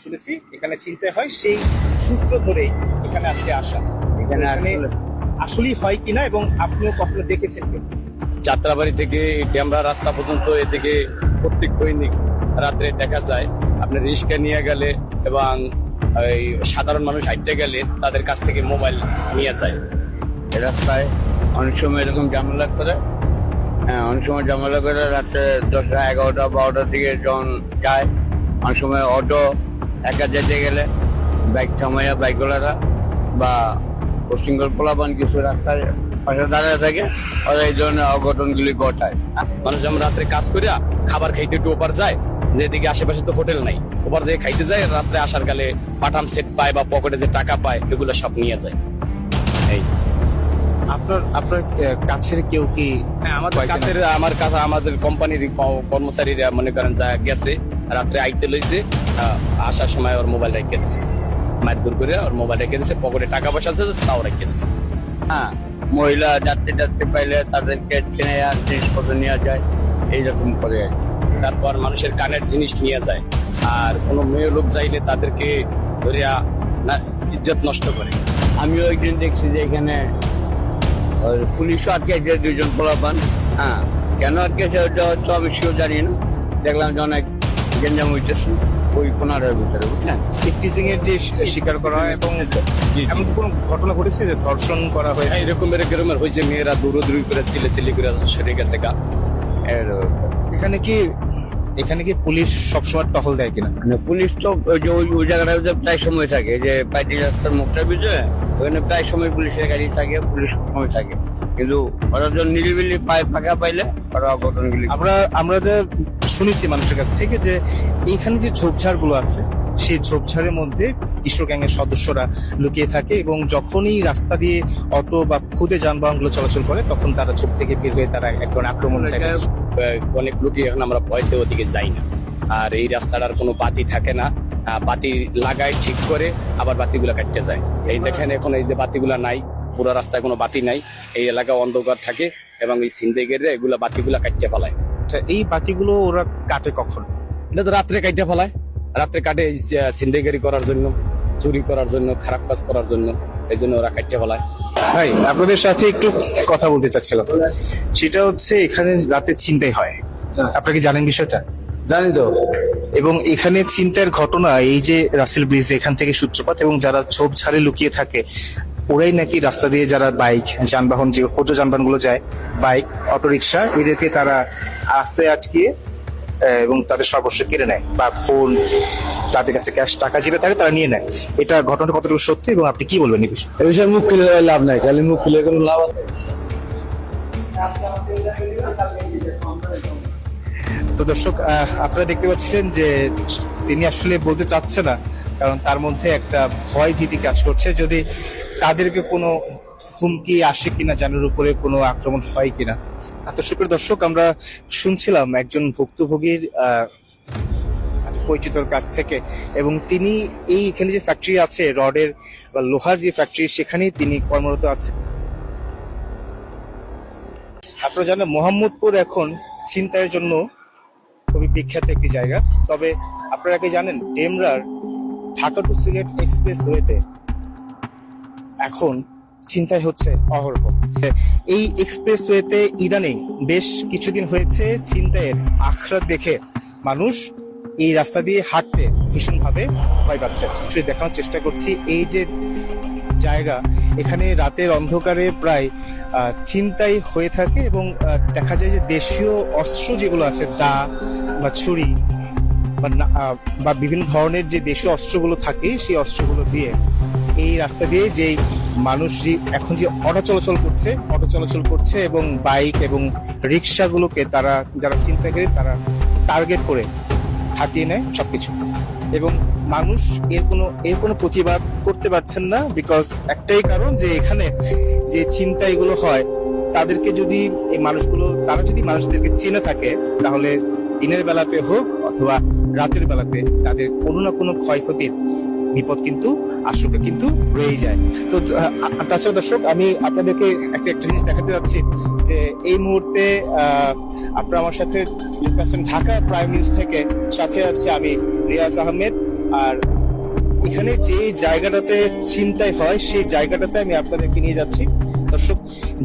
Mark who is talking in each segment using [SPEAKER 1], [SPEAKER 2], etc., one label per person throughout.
[SPEAKER 1] শুনেছি এখানে ছিনতাই হয়, সেই সূত্র ধরেই এখানে আজকে আসা।
[SPEAKER 2] এখানে
[SPEAKER 1] আসলেই হয় কিনা এবং আপনিও কখনো দেখেছেন কিনা?
[SPEAKER 2] যাত্রাবাড়ি থেকে ডেমরা রাস্তা পর্যন্ত এদিকে প্রত্যেক দৈনিক রাত্রে দেখা যায়। আপনার রিস্কা নিয়ে গেলে এবং এই সাধারণ মানুষ হাঁটতে গেলে তাদের কাছ থেকে মোবাইল নিয়ে যায়। এই রাস্তায় অনেক সময় এরকম ঝামেলা করে, অনেক সময় ঝামেলা করে রাত্রে 10টা 11টা 12টার দিকে যখন যায়। অনেক সময় অটো একা যেতে গেলে বাইক থামাইয়া বাইকওয়ালারা বা পশ্চিমবঙ্গ পোলাপান কিছু রাস্তায় পাশে দাঁড়িয়ে থাকে, ওরা এই ধরনের অঘটনগুলি ঘটায়। মানুষ যেমন রাত্রে কাজ করিয়া খাবার খাইতে একটু ওপার যায়, যেদিকে আশেপাশে তো হোটেল নাই, ওপার দিয়ে খাইতে যায়, রাত্রে আসার কালে পাঠাম সেট পায় বা পকেটে যে টাকা পায় এগুলো সব নিয়ে যায়। এই
[SPEAKER 1] আপনার কাছের কেউ কি?
[SPEAKER 2] হ্যাঁ, আমার কাছে আমাদের কোম্পানির কর্মচারীরা মনে করেন যা গেছে, রাত্রে আইতে লইছে, আসার সময় ওর মোবাইল রেখে দিচ্ছে, মারধর করে ওর মোবাইল রেখে দিচ্ছে, পকেটে টাকা পয়সা আছে তাও রেখে দিচ্ছে। হ্যাঁ, মহিলা যাত্রী পাইলে তাদেরকে চিনে জিনিসপত্র নিয়ে যায়, এইরকম করে আর কি। তারপর মানুষের কানের জিনিস নিয়ে যায়, আর কোনো মেয়ে লোক যাইলে তাদেরকে ধরিয়া ইজ্জত নষ্ট করে। আমিও একদিন দেখছি যে এখানে পুলিশও আটকেছে, 2জন পোলাপান। হ্যাঁ, কেন আটকেছে ওটা হচ্ছে আমি সেও জানি না। দেখলাম যে অনেক গেঞ্জাম হইতেছে ওই কোনারের ভিতরে, বুঝলেন।
[SPEAKER 1] টিচিং এর যে শিকার করা হয় এবং এমন কোন ঘটনা ঘটেছে যে ধর্ষণ করা হয়?
[SPEAKER 2] এরকমের হয়েছে, মেয়েরা দৌড়দৌড়ি করে চিলে করে সরে গেছে গা।
[SPEAKER 1] এখানে কি পুলিশ সবসময় টহল দেয় কিনা?
[SPEAKER 2] পুলিশ তো ওই জায়গাটা প্রায় সময় থাকে, যে পাইটি রাস্তার মুখটার ভিতরে ওখানে প্রায় সময় পুলিশের গাড়ি থাকে, পুলিশ সময় থাকে, কিন্তু ওরা যখন নিরিবিলি ফাঁকা পাইলে ওরা অঘটনগুলি।
[SPEAKER 1] আমরা যা শুনেছি মানুষের কাছ থেকে যে এইখানে যে ঝোপঝাড় গুলো আছে, সেই ঝোপঝাড়ের মধ্যে কিশোর গ্যাংয়ের সদস্যরা লুকিয়ে থাকে এবং যখনই রাস্তা দিয়ে অটো বা খুদে যানবাহন গুলো চলাচল করে তখন তারা ঝোপ থেকে বের হয়ে তারা এক ধরনের আক্রমণ করে।
[SPEAKER 2] অনেক লোকই এখন আমরা ভয়তে ওদিকে যাই না। আর এই রাস্তাটার কোনো বাতি থাকে না, বাতি লাগায় ঠিক করে আবার বাতিগুলা কাটতে যায়। এই দেখেন এখন এই যে বাতিগুলা নাই, পুরো রাস্তায় কোনো বাতি নাই, এই এলাকা অন্ধকার থাকে এবং এই সিন্দেগের এগুলা বাতিগুলা কাটতে ফেলায়।
[SPEAKER 1] এই বাতিগুলো ওরা কাটে কখন?
[SPEAKER 2] এটা তো রাত্রে কাটতে ফেলায়, রাত্রে কাটে সিন্দেগেরি করার জন্য, চুরি করার জন্য, খারাপ কাজ করার জন্য, এই জন্য ওরা কাটতে ফেলায়।
[SPEAKER 1] ভাই, আপনাদের সাথে একটু কথা বলতে চাচ্ছিলাম। সেটা হচ্ছে এখানে রাতে ছিনতাই হয়, আপনারা কি জানেন বিষয়টা?
[SPEAKER 2] জানি তো।
[SPEAKER 1] এবং এখানে ছিনতাইয়ের ঘটনা এই যে রাসেল ব্রিজ এখান থেকে সূত্রপাত, এবং যারা ঝোপঝাড়ে লুকিয়ে থাকে ওরাই নাকি রাস্তা দিয়ে যারা বাইক যানবাহন, যে ক্ষুদ্র যানবাহন গুলো যায়, বাইক অটোরিকশা, এদেরকে তারা রাস্তায় আটকিয়ে এবং তাদের সর্বস্ব কেড়ে নেয়, বা ফোন, তাদের কাছে ক্যাশ টাকা যেটা থাকে তারা নিয়ে নেয়। এটা ঘটনাটা কতটুকু সত্যি এবং আপনি কি বলবেন এই বিষয়ে?
[SPEAKER 2] এই বিষয়ে মুখ খুলে লাভ নাই, খালি মুখ খুলে কোনো লাভ আছে?
[SPEAKER 1] তো দর্শক, আপনারা দেখতে পাচ্ছেন যে তিনি আসলে বলতে চাচ্ছে না, কারণ তার মধ্যে একটা ভয় ভীতি কাজ করছে, যদি তাদেরকে কোনো হুমকি আসে কিনা, জানের উপরে কোনো আক্রমণ হয় কিনা। তো সুপ্রিয় দর্শক, আমরা শুনছিলাম একজন ভুক্তভোগীর পরিচিতর কাছ থেকে, এবং তিনি এখানে যে ফ্যাক্টরি আছে রডের বা লোহার যে ফ্যাক্টরি, সেখানেই তিনি কর্মরত আছে। আপনারা জানেন মোহাম্মদপুর এখন ছিনতাইয়ের জন্য খুবই বিখ্যাত একটি জায়গা। তবে আপনারা কি জানেন ডেমরার ঢাকা টু সিলেট এক্সপ্রেস ওয়েতে এখন ছিনতাই হচ্ছে অহরহ। এই এক্সপ্রেস ওয়েতে ইদানিং বেশ কিছুদিন হয়েছে ছিনতাইয়ের আখড়া দেখে মানুষ এই রাস্তা দিয়ে হাঁটতে ভীষণ ভাবে ভয় পাচ্ছে। দেখানোর চেষ্টা করছি এই যে জায়গা, এখানে রাতের অন্ধকারে প্রায় ছিনতাই হয়ে থাকে এবং দেখা যায় যে দেশীয় অস্ত্র যেগুলো আছে, দা বা ছুরি বা বিভিন্ন ধরনের যে দেশীয় অস্ত্রগুলো থাকে, সেই অস্ত্রগুলো দিয়ে এই রাস্তা দিয়ে যে মানুষ এখন যে অটো চলাচল করছে এবং বাইক এবং রিক্সাগুলোকে তারা যারা ছিনতাইকারী তারা টার্গেট করে হাতিয়ে নেয় সবকিছু। এবং মানুষ এর কোনো প্রতিবাদ করতে পারছেন না, বিকজ একটাই কারণ যে এখানে যে ছিনতাইগুলো হয় তাদেরকে যদি তারা যদি মানুষদেরকে চিনে থাকে, তাহলে দিনের বেলাতে হোক অথবা রাতের বেলাতে তাদের কোনো না কোনো ক্ষয়ক্ষতির বিপদ কিন্তু আশঙ্কা কিন্তু রয়ে যায়। তো তাছাড়া দর্শক, আমি আপনাদেরকে একটা জিনিস দেখাতে যাচ্ছি যে এই মুহূর্তে আপনারা আমার সাথে যুক্ত আছেন ঢাকা প্রাইম নিউজ থেকে, সাথে আছে আমি রিয়াজ আহমেদ আর এখানে যে জায়গাটাতে ছিনতাই হয় সেই জায়গাটাতে আমি আপনাদেরকে নিয়ে যাচ্ছি দর্শক,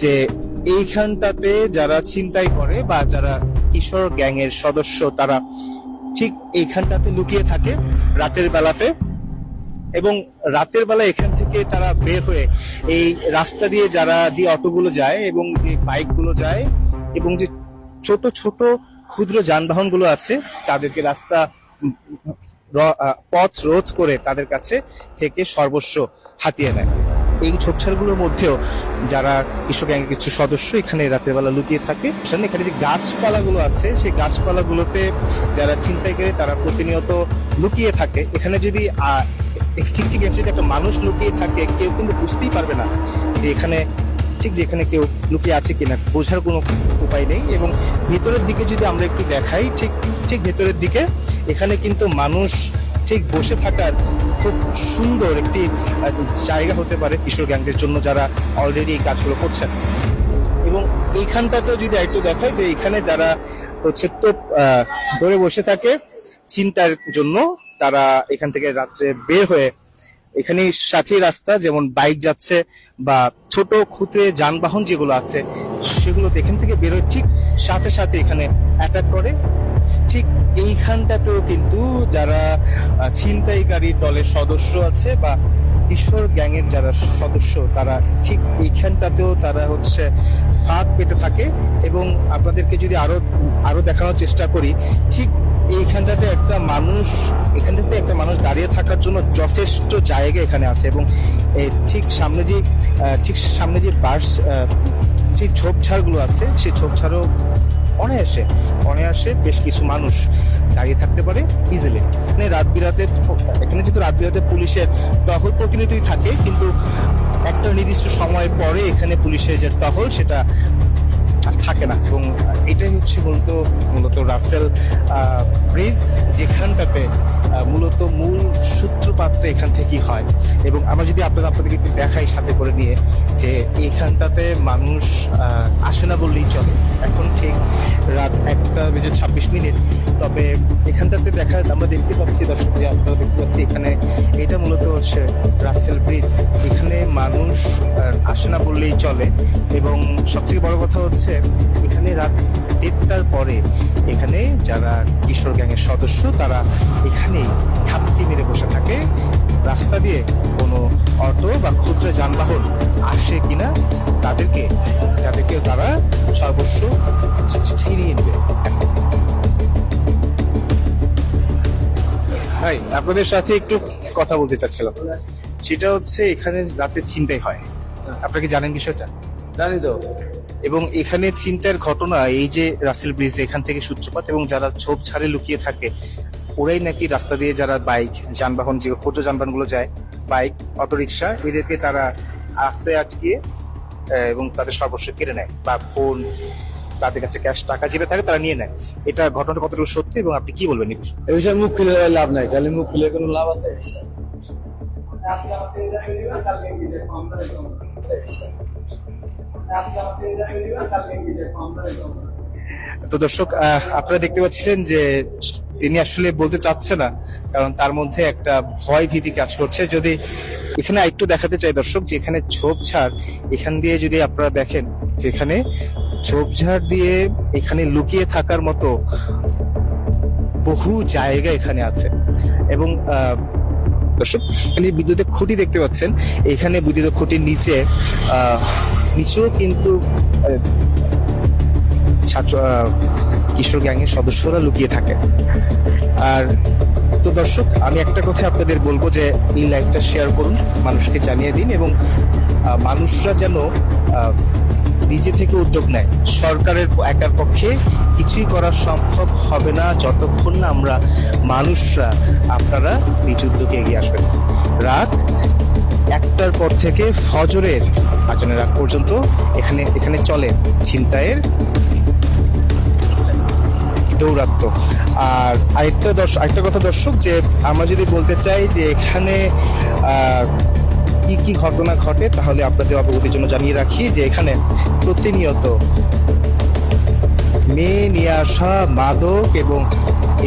[SPEAKER 1] যে এইখানটাতে যারা ছিনতাই করে বা যারা কিশোর গ্যাং এর সদস্য তারা ঠিক এইখানটাতে লুকিয়ে থাকে রাতের বেলাতে, এবং রাতের বেলা এখান থেকে তারা বের হয়ে এই রাস্তা দিয়ে যারা যে অটোগুলো যায় এবং যে বাইকগুলো যায় এবং যে ছোট ছোট ক্ষুদ্র যানবাহনগুলো আছে তাদেরকে রাস্তা পথ রোধ করে তাদের কাছে থেকে সর্বস্ব হাতিয়ে নেয়। এই ঝোপঝাড়গুলোর মধ্যেও যারা কৃষক গ্যাংয়ের কিছু সদস্য এখানে রাতের বেলা লুকিয়ে থাকে। এখানে যে গাছপালাগুলো আছে সেই গাছপালাগুলোতে যারা ছিনতাই করে তারা প্রতিনিয়ত লুকিয়ে থাকে। এখানে যদি ঠিক ঠিক যদি একটা মানুষ লুকিয়ে থাকে কেউ কিন্তু বুঝতেই পারবে না যে এখানে ঠিক যেখানে কেউ লুকিয়ে আছে কিনা, বোঝার কোনো উপায় নেই। এবং ভেতরের দিকে যদি আমরা একটু দেখাই, ঠিক ঠিক ভেতরের দিকে এখানে কিন্তু মানুষ ঠিক বসে থাকার খুব সুন্দর একটি জায়গা হতে পারে কিশোর গ্যাংদের জন্য যারা অলরেডি এই কাজগুলো করছেন। এবং এইখানটাতেও যদি একটু দেখাই যে এখানে যারা হচ্ছে তো ধরে বসে থাকে চিন্তার জন্য, তারা এখান থেকে রাত্রে বের হয়ে এখানে সাথী রাস্তা যেমন বাইক যাচ্ছে বা ছোট ক্ষুদ্র যানবাহন যেগুলো আছে সেগুলো এখান থেকে বেরোয় ঠিক সাথে সাথে এখানে অ্যাটাক করে। ঠিক এইখানটাতেও কিন্তু যারা ছিনতাইকারী দলের সদস্য আছে বা কিশোর গ্যাংয়ের যারা সদস্য তারা ঠিক এইখানটাতেও তারা হচ্ছে ফাঁদ পেতে থাকে। এবং আপনাদেরকে যদি আরো দেখানোর চেষ্টা করি, ঠিক এইখানটাতে একটা মানুষ দাঁড়িয়ে থাকার জন্য যথেষ্ট জায়গা এখানে আছে। এবং ঠিক সামনে যে বাস যে ঝোপঝাড় গুলো আছে সেই ঝোপঝাড়ও অনায়াসে বেশ কিছু মানুষ দাঁড়িয়ে থাকতে পারে ইজিলি। এখানে যেহেতু রাত বিরাতে পুলিশের টহল প্রতিনিধি থাকে, কিন্তু একটা নির্দিষ্ট সময় পরে এখানে পুলিশের যে টহল সেটা আর থাকে না। এবং এটাই হচ্ছে মূলত রাসেল ব্রিজ, যেখানটাতে মূলত মূল সূত্রপাত এখান থেকেই হয়। এবং আমরা যদি আপনাদেরকে একটু দেখাই সাথে করে নিয়ে, যে এইখানটাতে মানুষ আসে না বললেই চলে। এখন ঠিক রাত 1:26। তবে এখানটাতে আমরা দেখতে পাচ্ছি দর্শক, আপনারা দেখতে পাচ্ছি এখানে এটা মূলত হচ্ছে রাসেল ব্রিজ। এখানে মানুষ আসে না বললেই চলে। এবং সবথেকে বড় কথা হচ্ছে এখানে রাত 1:30টার পরে এখানে যারা কিশোর গ্যাংয়ের সদস্য তারা এখানেই ঘাপটি মেরে বসে থাকে রাস্তা দিয়ে কোনো অটো বা ক্ষুদ্র যানবাহন আসে কিনা যাদেরকে তারা সর্বস্ব ছিনিয়ে নেবে। ভাই, আপনাদের সাথে একটু কথা বলতে চাচ্ছিলাম। সেটা হচ্ছে এখানে রাতে ছিনতাই হয়, আপনারা কি জানেন বিষয়টা?
[SPEAKER 2] জানি তো।
[SPEAKER 1] এবং এখানে ছিনতাইয়ের ঘটনা এই যে রাসেল ব্রিজ এখান থেকে সূত্রপাত, এবং যারা ঝোপঝাড়ে লুকিয়ে থাকে ওরাই নাকি রাস্তা দিয়ে যারা বাইক যানবাহন যে ক্ষুদ্র যানবাহন গুলো যায়, বাইক অটোরিকশা, এদেরকে তারা রাস্তায় আটকিয়ে এবং তাদের সর্বস্ব কেড়ে নেয় বা ফোন, তাদের কাছে ক্যাশ টাকা যেটা থাকে তারা নিয়ে নেয়। এটা ঘটনাটা কতটুকু সত্যি এবং আপনি কি বলবেন
[SPEAKER 2] এই বিষয়ে মুখ খুলে লাভ নাই, খালি মুখ খুলে কোনো লাভ আছে?
[SPEAKER 1] তো দর্শক, আপনারা দেখতে পাচ্ছিলেন যে তিনি আসলে বলতে চাচ্ছে না, কারণ তার মধ্যে একটা ভয় ভীতি কাজ করছে। যদি এখানে একটু দেখাতে চাই দর্শক, যে এখানে ঝোপঝাড়, এখান দিয়ে যদি আপনারা দেখেন যেখানে ঝোপঝাড় দিয়ে এখানে লুকিয়ে থাকার মতো বহু জায়গা এখানে আছে। এবং দর্শক, এখানে বিদ্যুতের খুঁটি দেখতে পাচ্ছেন, এখানে বিদ্যুতের খুঁটির নিচেও কিন্তু কিশোর গ্যাংয়ের সদস্যরা লুকিয়ে থাকে। আর তো দর্শক, আমি একটা কথা আপনাদের বলবো যে এই লাইভটা শেয়ার করুন, মানুষকে জানিয়ে দিন, এবং মানুষরা যেন নিজে থেকে উদ্যোগ নেয়। সরকারের একার পক্ষে কিছুই করা সম্ভব হবে না যতক্ষণ না আমরা মানুষরা, আপনারা নিজ উদ্যোগে এগিয়ে আসবেন। রাত 1টার পর থেকে ফজরের আজানের আগ পর্যন্ত এখানে চলে ছিনতাইয়ের দৌরাত্ম্য। আর আরেকটা কথা দর্শক, যে আমরা যদি বলতে চাই যে এখানে কি কি ঘটনা ঘটে, তাহলে আপনাদের অবগতির জন্য জানিয়ে রাখি যে এখানে প্রতিনিয়ত মেয়ে নিয়ে আসা মাদক এবং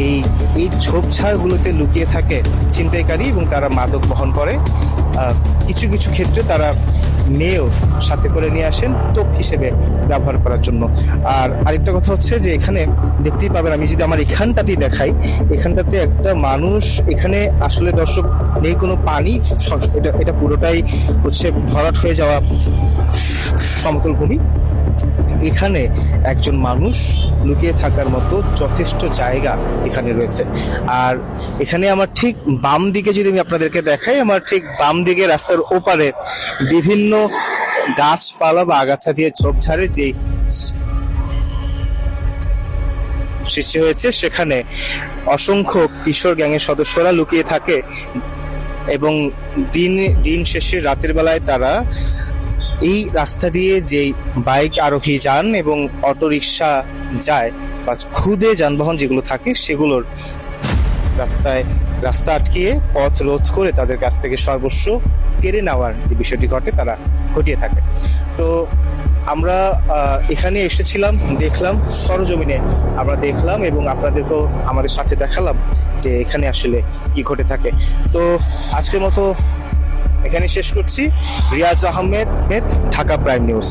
[SPEAKER 1] এই এই ঝোপঝাড়গুলোতে লুকিয়ে থাকে ছিনতাইকারী এবং তারা মাদক বহন করে। কিছু কিছু ক্ষেত্রে তারা মেয়েও সাথে করে নিয়ে আসেন তোপ হিসেবে ব্যবহার করার জন্য। আর আরেকটা কথা হচ্ছে যে এখানে দেখতেই পাবেন, আমি যদি আমার এখানটাতেই দেখাই, এখানটাতে একটা মানুষ, এখানে আসলে দর্শক নেই কোনো পানি, এটা এটা পুরোটাই হচ্ছে ভরাট হয়ে যাওয়া সমতল ভূমি। এখানে একজন মানুষ লুকিয়ে থাকার মতো যথেষ্ট জায়গা এখানে রয়েছে। আর এখানে আমার ঠিক বাম দিকে যদি আমি আপনাদেরকে দেখাই, আমার ঠিক বাম দিকে রাস্তার ওপারে বিভিন্ন গাছপালা বা আগাছা দিয়ে ঝোপঝাড়ের যে সৃষ্টি হয়েছে, সেখানে অসংখ্য কিশোর গ্যাংয়ের সদস্যরা লুকিয়ে থাকে এবং দিন শেষে রাতের বেলায় তারা এই রাস্তা দিয়ে যে বাইক আরোহী যান এবং অটো রিক্সা যায় বা খুদে যানবাহন যেগুলো থাকে, সেগুলোর রাস্তা আটকিয়ে পথ রোধ করে তাদের কাছ থেকে সর্বস্ব কেড়ে নেওয়ার যে বিষয়টি ঘটে, তারা ঘটিয়ে থাকে। তো আমরা এখানে এসেছিলাম, দেখলাম সরজমিনে, আমরা দেখলাম এবং আপনাদেরকেও আমাদের সাথে দেখালাম যে এখানে আসলে কি ঘটে থাকে। তো আজকের মতো এখানে শেষ করছি। Riaz Ahmed, Dhaka Prime news.